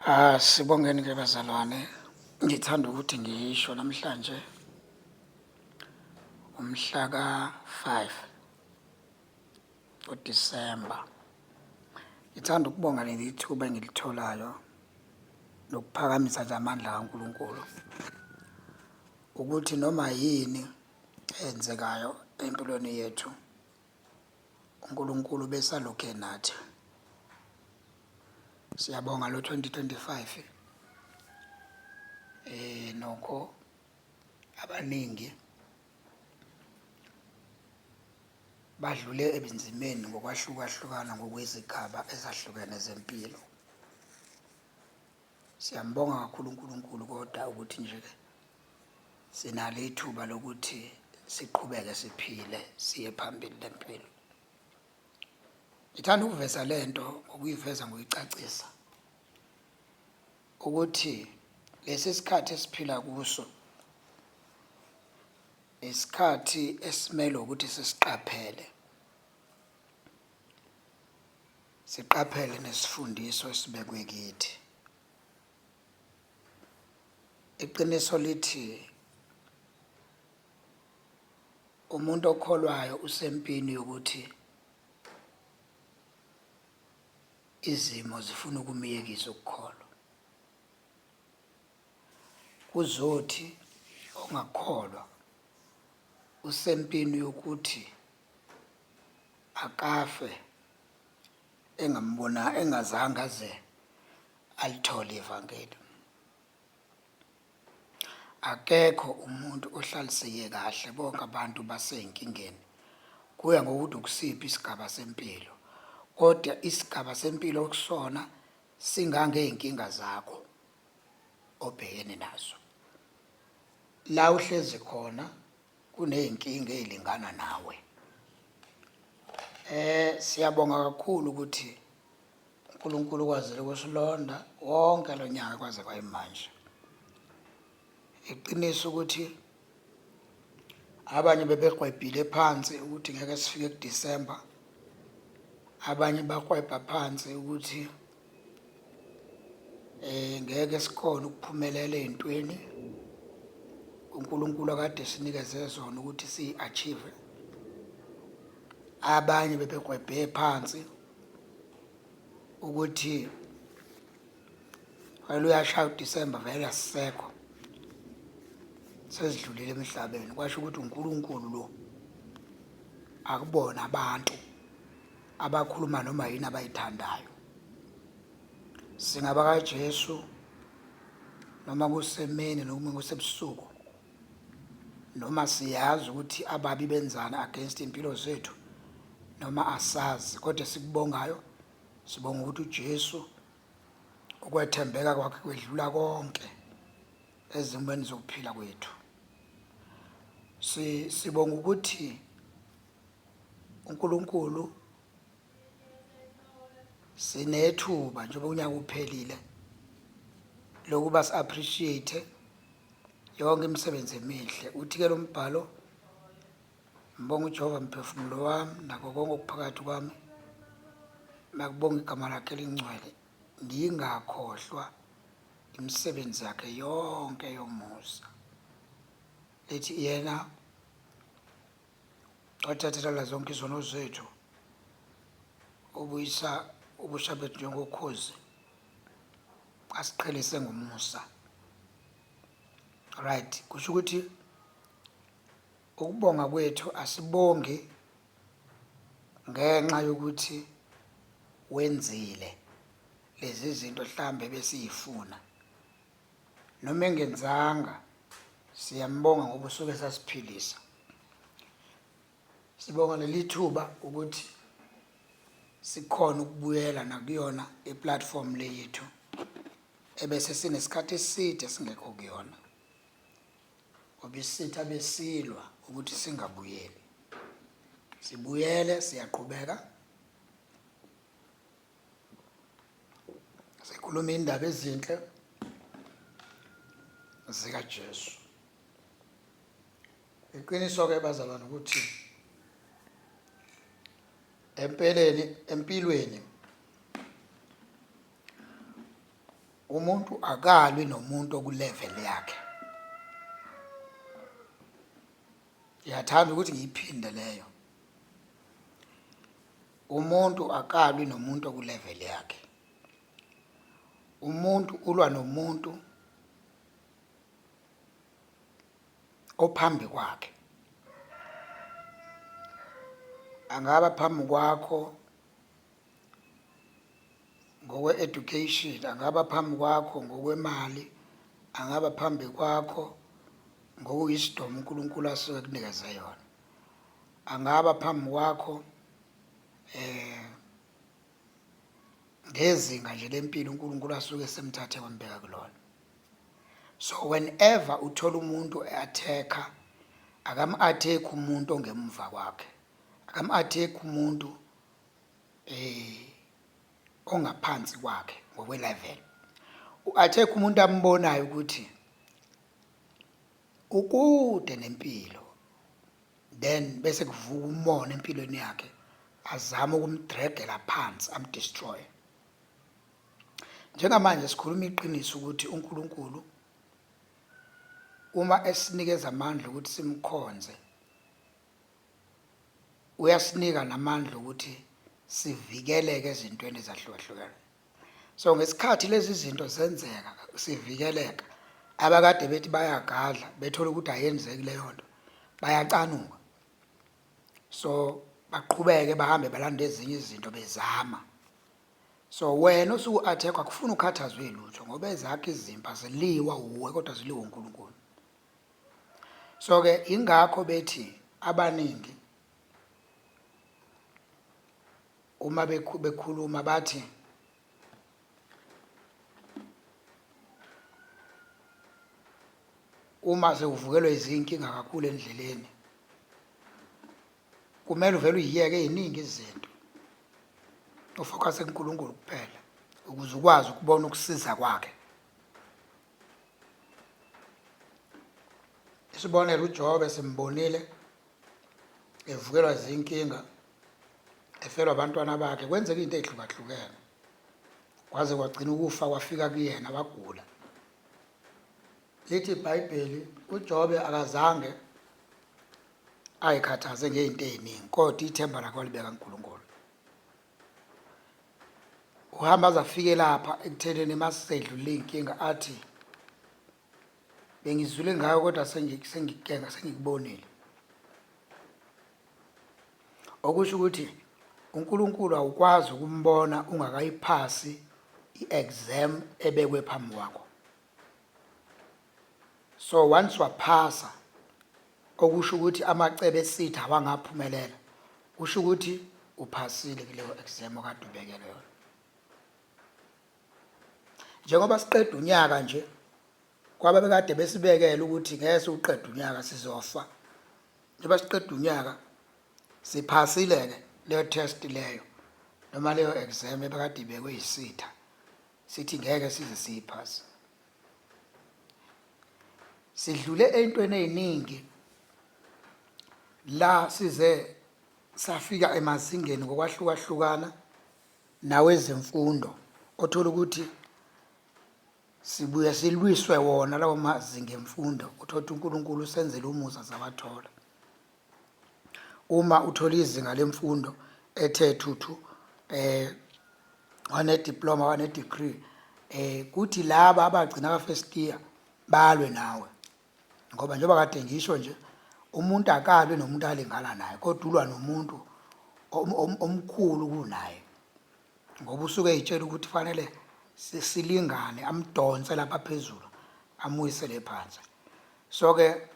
Sibongeni ke bazalwane, ngithanda ukuthi ngisho namhlanje umhla ka-5 uDisemba. Ngithanda ukubonga leli thuba engilitholayo lokuphakamisa nje amandla kaNkulunkulu ukuthi noma yini eyenzekayo empilweni yethu uNkulunkulu besalokhu enathi. Siyabonga lo 2025 nokho abaningi badlule ebunzimeni ngokwahlukahlukana ngokwezigaba ezahlukene zempilo. Siyambonga kakhulu uNkulunkulu kodwa ukuthi nje sinalo ithuba lokuthi siqhubeke siphile siye phambili lempilo. Ngithanda ukuveza lento ngokuyiveza ngoyicacisa ukuthi lesi sikhathi esiphila kuso isikhathi esimele ukuthi siqaphele nesifundiso esibekwe kithi. Iqiniso lithi umuntu okholwayo usempini yokuthi izimo zifuna ukumiyekisa ukukholwa. Kuzothi ongakholwa usempini yokuthi akafe engazange aze alithole ivangeli. Akekho umuntu ohlaliseke kahle, bonke abantu baseyinkingeni kuya ngokuthi ukusiphi isigaba sempilo, kodwa isigaba sempilo okusona singangey'nkinga zakho obhekene nazo. La uhlezi khona kuney'nkinga ey'lingana nawe. Siyabonga kakhulu ukuthi uNkulunkulu kwazile ukusilonda wonke lo nyaka kwaze kwayimanje. Iqiniso ukuthi abanye bebegwebhile phansi ukuthi ngeke sifike kuDisemba, abanye bagwebha phansi ukuthi ngeke sikhone ukuphumelela ey'ntweni uNkulunkulu akade sinikeze zona ukuthi siyi-achieve. Abanye bebegwebhe phansi ukuthi vele uyashaya uDisemba vele asisekho, sesidlulile emhlabeni. Kwasho ukuthi uNkulunkulu lo akubona abantu abakhuluma noma yini abayithandayo. Singaba kaJesu noma kusemini noma kusebusuku, noma siyazi ukuthi ababi benzani against impilo zethu noma asazi, kodwa sikubongayo sibonga ukuthi uJesu ukwethembeka kwakhe kwedlula konke ezimweni zokuphila kwethu. Sibonga ukuthi uNkulunkulu sinethuba njengoba unyaka uphelile lokuba si-appreciate yonke imisebenzi emihle. Uthi-ke lo mbhalo, ngibonga uJehova mphefumulo wami nakho konke okuphakathi kwami, makubonga igama lakhe elingcwele, ngingakhohlwa imisebenzi yakhe yonke yomusa. Lithi yena wathathela zonke izono zethu, ubuyisa ubusha bethu njengokhozi, asiqhelise ngomusa. Right, kusho ukuthi ukubonga kwethu asibongi ngenxa yokuthi wenzile lezi zinto mhlambe besiyifuna, noma engenzanga siyambonga ngoba usuke sasiphilisa. Sibonga leli thuba ukuthi sikhona ukubuyela nakuyona iplatform le yethu ebese sinesikhathi eside singekho kuyona, ngoba isitha besilwa ukuthi singabuyeli. Sibuyele, siyaqhubeka sikhuluma indaba ezinhle zikaJesu. Iqiniso-ke bazalwane ukuthi empilweni umuntu akalwi nomuntu okulevel yakhe. Ngiyathanda ukuthi ngiyiphinde leyo. Umuntu akalwi nomuntu okulevel yakhe. Umuntu ulwa nomuntu ophambi kwakhe. Angaba phambi kwakho ngokwe-education, angaba phambi kwakho ngokwemali, angaba phambi kwakho ngoku-wisdom uNkulunkulu asuke kunikeze yona, angaba phambi kwakho ngezinga nje lempilo uNkulunkulu asuke semthathe wambeka kulona. So whenever uthola umuntu e-attacker, akam-attack umuntu ongemva kwakhe, akam-attack umuntu ongaphansi kwakhe ngokwe-level. U-attack umuntu ambonayo ukuthi ukude nempilo, then bese kuvuka umona empilweni yakhe azama ukumdragela phansi amdestroy. Njengamanje sikhuluma iqiniso ukuthi uNkulunkulu uma esinikeza amandla ukuthi simkhonze, uyasinika namandla ukuthi sivikeleke ezintweni ezahlukahlukene. So ngesikhathi lezi zinto zenzeka sivikeleka, abakade bethi bayagadla bethola ukuthi ayenzeki leyo nto, bayacanuka. So baqhubeke bahambe balanda ezinye izinto bezama. So wena usuku-attack akufuna ukhathazwe lutho ngoba ezakhe izimpa ziliwa uwe kodwa ziliwa uNkulunkulu. So-ke ingakho bethi abaningi uma bekhuluma bathi uma sewuvukelwa izinkinga kakhulu endleleni, kumele uvele uyiyeke eziningi izinto, ufocus kuNkulunkulu kuphela ukuze ukwazi ukubona ukusiza kwakhe. Isibonelo, uJobe simbonile evukelwa izinkinga, efelwa abantwana bakhe, kwenzeka into ezihlukahlukene, kwaze kwagcina ukufa kwafika kuyena wagula. Lithi iBhayibheli uJobe akazange ayikhathaze ngezinto eziningi kodwa ithemba lakhe walibeka kuNkulunkulu. Uhamba azafike lapha ekutheleni masedlule inkinga athi bengizwile ngayo kodwa sengikubonile. Okusho ukuthi uNkulunkulu awukwazi ukumbona ungakayiphasi i-exam ebekwe phambi kwakho. So once waphasa, okusho ukuthi amacebe esithi awangaphumelela, kusho ukuthi uphasile kuleyo exam okade ubekele yona. Njengoba siqeda unyaka nje, kwaba bekade besibekela ukuthi ngeke uqede unyaka sizofa. Njengoba siqeda unyaka siphasile-ke leyo test leyo noma leyo exam ebekade ibekwe yisitha, sithi ngeke size siyiphase. Sidlule ey'ntweni ey'ningi la size safika emazingeni ngokwahlukahlukana nawezemfundo, othola ukuthi sibuye silwiswe wona lawo mazinga emfundo. Uthola uNkulunkulu usenzele umusa zawathola. Uma uthola izinga lemfundo ethe thuthu, wane-diploma, wane-degree, kuthi laba abagcina ka-first year balwe nawe, ngoba njengoba kade ngisho nje, umuntu akalwi nomuntu alingana naye kodwa ulwa nomuntu omkhulu kunaye, ngoba usuke eyitshela ukuthi fanele silingane, amdonse lapha phezulu amuyisele phansi. So-ke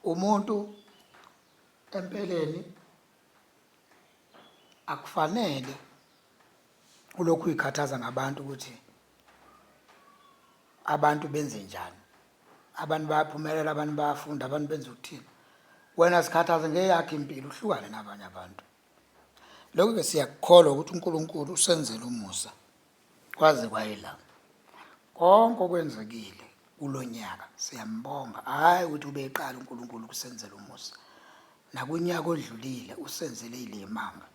umuntu empeleni akufanele ulokhu uyikhathaza ngabantu ukuthi abantu benze njani, abantu bayaphumelela, abantu bayafunda, abantu benza ukuthini. Wena sikhathaze ngeyakhe impilo, uhlukane nabanye abantu. Lokhu-ke siyakukholwa ukuthi uNkulunkulu usenzele umusa kwaze kwayela konke okwenzekile kulo nyaka. Siyambonga, hhayi ukuthi ubeyiqala uNkulunkulu ukusenzela umusa. Nakunyaka odlulile usenzele izimanga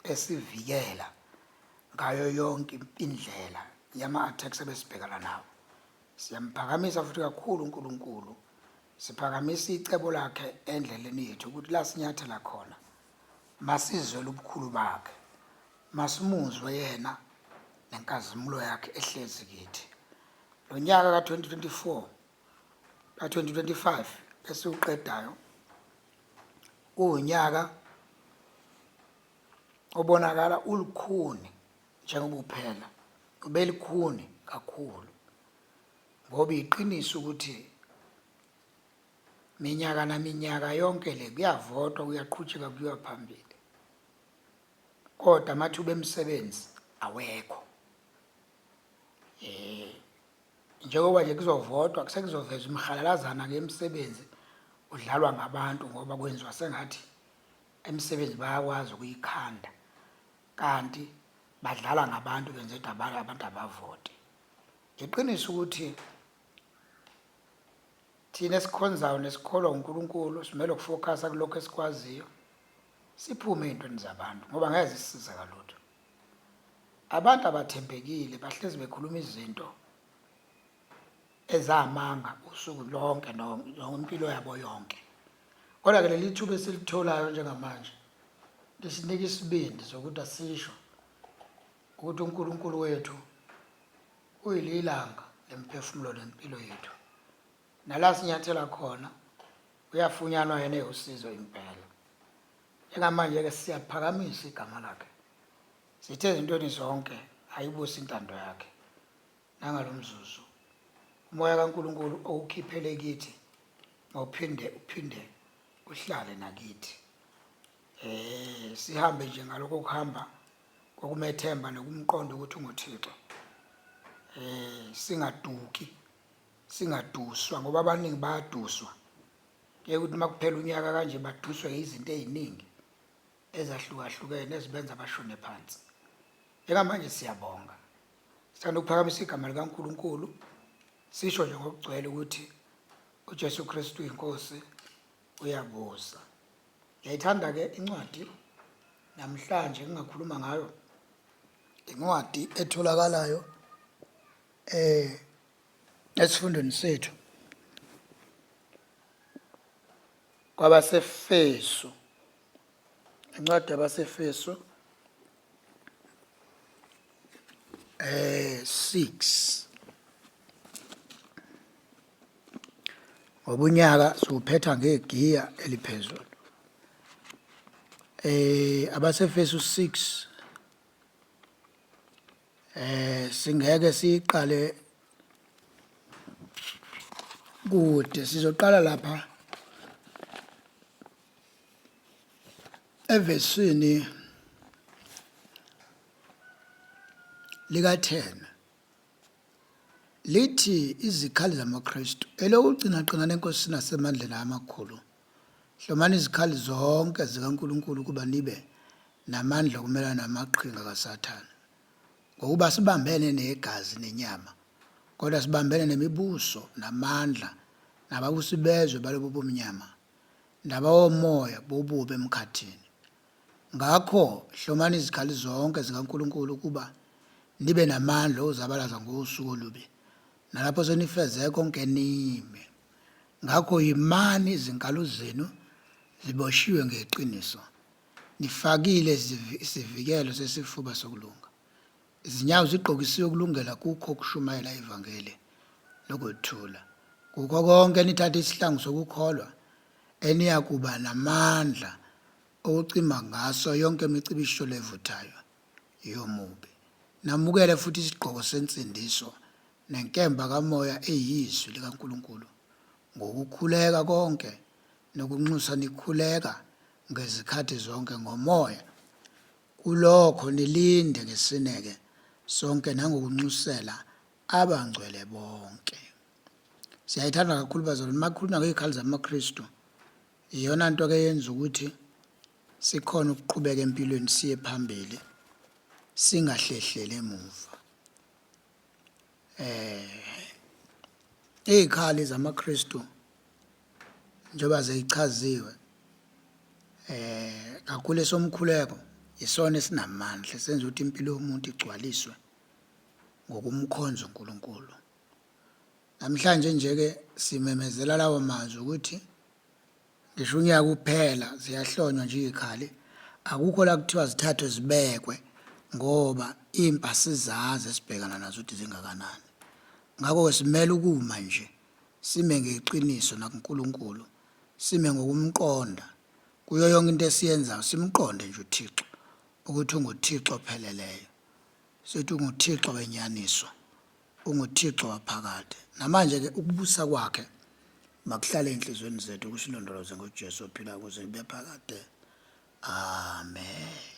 esivikela ngayo yonke indlela yama-attacks ebesibhekana nawo. Siyamuphakamisa futhi kakhulu uNkulunkulu, siphakamisa icebo lakhe endleleni yethu ukuthi la sinyathela khona masizwele ubukhulu bakhe, masimuzwe yena nenkazimulo yakhe ehlezi kithi. Lo nyaka ka-2024 ka-2025 esiwuqedayo unyaka obonakala ulukhuni njengoba uphela, ubelikhuni kakhulu, ngoba iqiniso ukuthi minyaka naminyaka yonke le kuyavotwa, kuyaqhutsheka, kuyiwa phambili, kodwa amathuba emisebenzi awekho. Njengoba nje kuzovotwa sekuzovezwa imhalalazana ngemisebenzi udlalwa ngabantu, ngoba kwenziwa sengathi imisebenzi bayakwazi ukuyikhanda, kanti badlala ngabantu benze ukuthi abantu abavote. Iqiniso ukuthi thina esikhonzayo nesikholwa uNkulunkulu simele ukufokhasa kulokho esikwaziyo, siphume ey'ntweni zabantu, ngoba ngeke zisisize ngalutho. Abantu abathembekile bahlezi bekhuluma izinto ezamanga usuku lonke impilo yabo yonke, kodwa-ke leli thuba esilitholayo njengamanje lisinika isibindi sokuthi asisho ukuthi uNkulunkulu wethu uyililanga lemphefumulo lempilo yethu, nala sinyathela khona uyafunyanwa yena eyusizo impela. Njengamanje-ke siyaphakamisa igama lakhe, sithe ezintweni zonke ayibuse intando yakhe. Nangalo mzuzu umoya kaNkulunkulu owukhiphele kithi uphinde uhlale nakithi. Sihambe nje ngalokho kuhamba kokumethemba nokumqonda ukuthi unguThixo. Singaduki, singaduswa, ngoba abaningi bayaduswa. Kuye ukuthi uma kuphela unyaka kanje baduswe izinto ey'ningi ezahlukahlukene ezibenza abashone phansi. Njengamanje siyabonga, sithanda ukuphakamisa igama likaNkulunkulu, sisho nje ngokugcwele ukuthi uJesu Kristu inkosi, uyabusa. Ngiyayithanda-ke incwadi namhlanje engingakhuluma ngayo, incwadi etholakalayo esifundweni sethu kwabaseFesu, incwadi yabaseFesu 6, ngoba unyaka siwuphetha ngegiya eliphezulu. AbaseFesu 6 singeke siqale kude, sizoqala lapha evesini lika-10 lithi izikhali zamaKristu elokugcina nenkosini nasemandleni amakhulu, hlomani izikhali zonke zikaNkulunkulu ukuba nibe namandla okumelana namaqhinga kaSathane, ngokuba sibambene negazi nenyama, kodwa sibambene nemibuso namandla nababusi bezwe balobu bomnyama nabawomoya bobubi emkhathini. Ngakho hlomani izikhali zonke zikaNkulunkulu ukuba nibe namandla okuzabalaza ngosuku olubi, nalapho senifeze konke nime. Ngakho yimani izinkalo zenu ziboshiwe ngeqiniso, nifakile isivikelo sesifuba sokulunga, izinyawo zigqokisiwe ukulungela kukho ukushumayela ivangeli lokuthula. Kukho konke nithatha isihlangu sokukholwa eniyakuba namandla okucima ngaso yonke imicibisho levuthayo yomubi. Namukele futhi isigqoko sensindiso nenkemba kamoya eyizwi likaNkulunkulu, ngokukhuleka konke nokunxusa nikhuleka ngezikhathi zonke ngomoya. Kulokho nilinde ngesineke sonke nangokunxusela abangcwele bonke. Siyayithanda kakhulu bazalwane, makhuluma ngey'khali zamaKristu, iyona nto ke yenza ukuthi sikhona ukuqhubeka empilweni siye phambili, singahlehleli emuva. Iy'khali zamaKristu njengoba zeyichaziwe, kakhulu esomkhuleko isona esinamandla senza ukuthi impilo yomuntu igcwaliswe ngokumkhonza uNkulunkulu. Namhlanje nje-ke simemezela lawo mazwi ukuthi ngisho unyaka uphela ziyahlonywa nje izikhali, akukho la kuthiwa zithathwe zibekwe ngoba impi asizazi esibhekana nazo ukuthi zingakanani. Ngakho-ke simele ukuma nje sime ngeqiniso nakuNkulunkulu, sime ngokumqonda kuyo yonke into esiyenzayo, simqonde nje uThixo ukuthi unguThixo opheleleyo, sithi unguThixo wenyaniso, unguThixo waphakade. Namanje-ke ukubusa kwakhe makuhlale enhliziyweni zethu, kusilondoloze ngoJesu ophilayo kuze kube phakade. Amen.